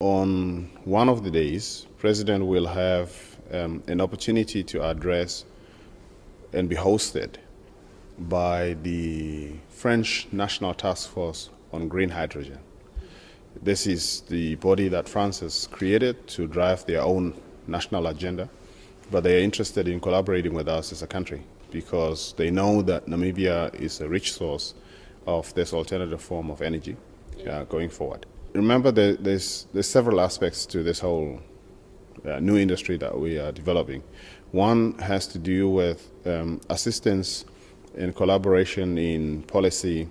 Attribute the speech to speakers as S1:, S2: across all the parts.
S1: On one of the days, President will have an opportunity to address and be hosted by the French National Task Force on Green Hydrogen. This is the body that France has created to drive their own national agenda, but they are interested in collaborating with us as a country because they know that Namibia is a rich source of this alternative form of energy going forward. Remember, there's several aspects to this whole new industry that we are developing. One has to do with assistance and collaboration in policy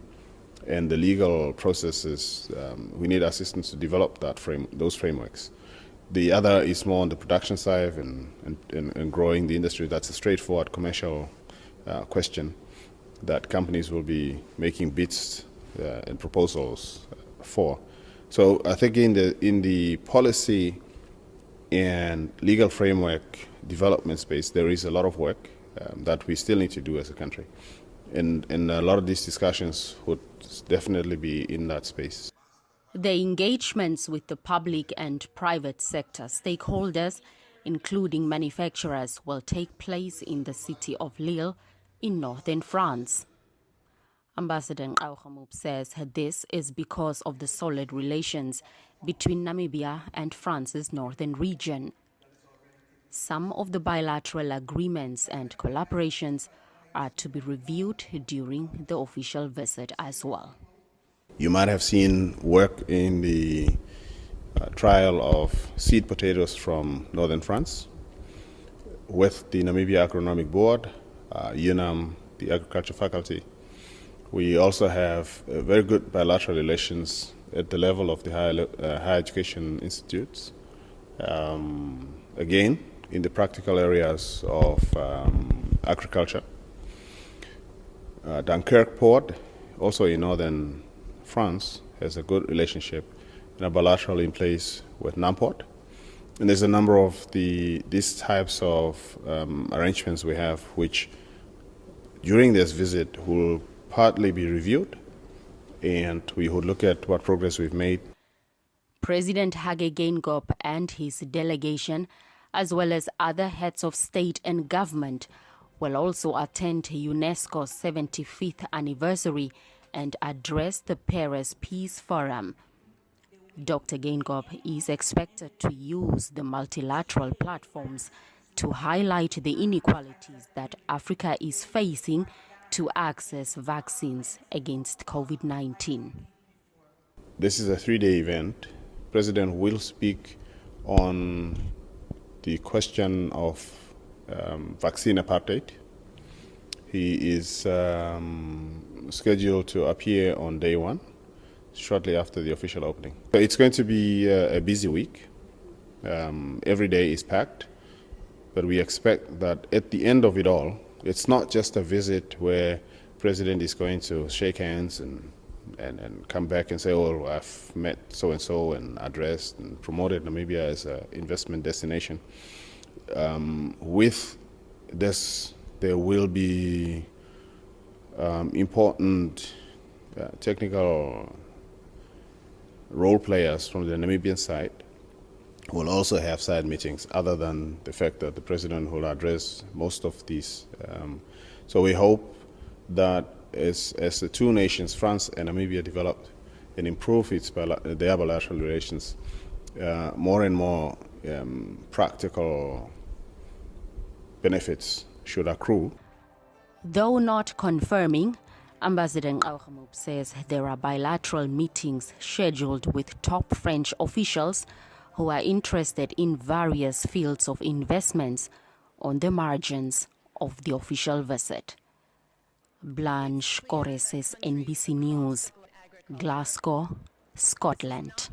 S1: and the legal processes. We need assistance to develop those frameworks. The other is more on the production side and growing the industry. That's a straightforward commercial question that companies will be making bids and proposals for. So I think in the policy and legal framework development space, there is a lot of work that we still need to do as a country. And a lot of these discussions would definitely be in that space.
S2: The engagements with the public and private sector stakeholders, including manufacturers, will take place in the city of Lille in northern France. Ambassador Geingob says this is because of the solid relations between Namibia and France's northern region. Some of the bilateral agreements and collaborations are to be reviewed during the official visit as well.
S1: You might have seen work in the trial of seed potatoes from northern France with the Namibia Agronomic Board, UNAM, the Agriculture Faculty. We also have very good bilateral relations at the level of the higher education institutes. Again, in the practical areas of agriculture. Dunkirk Port, also in northern France, has a good relationship and a bilateral in place with Namport. And there's a number of these types of arrangements we have, which during this visit will partly be reviewed, and we would look at what progress we've made.
S2: President Geingob and his delegation, as well as other heads of state and government, will also attend UNESCO's 75th anniversary and address the Paris Peace Forum. Dr. Geingob is expected to use the multilateral platforms to highlight the inequalities that Africa is facing to access vaccines against COVID-19.
S1: This is a 3-day event. President will speak on the question of vaccine apartheid. He is scheduled to appear on day one, shortly after the official opening. So it's going to be a busy week. Every day is packed, but we expect that at the end of it all, it's not just a visit where President is going to shake hands and come back and say, oh, I've met so-and-so and addressed and promoted Namibia as an investment destination. With this, there will be important technical role players from the Namibian side. We'll also have side meetings other than the fact that the President will address most of these. So we hope that as the two nations, France and Namibia, develop and improve their bilateral relations, more and more practical benefits should accrue.
S2: Though not confirming, Ambassador Geingob says there are bilateral meetings scheduled with top French officials who are interested in various fields of investments on the margins of the official visit. Blanche Correses, NBC News, Glasgow, Scotland.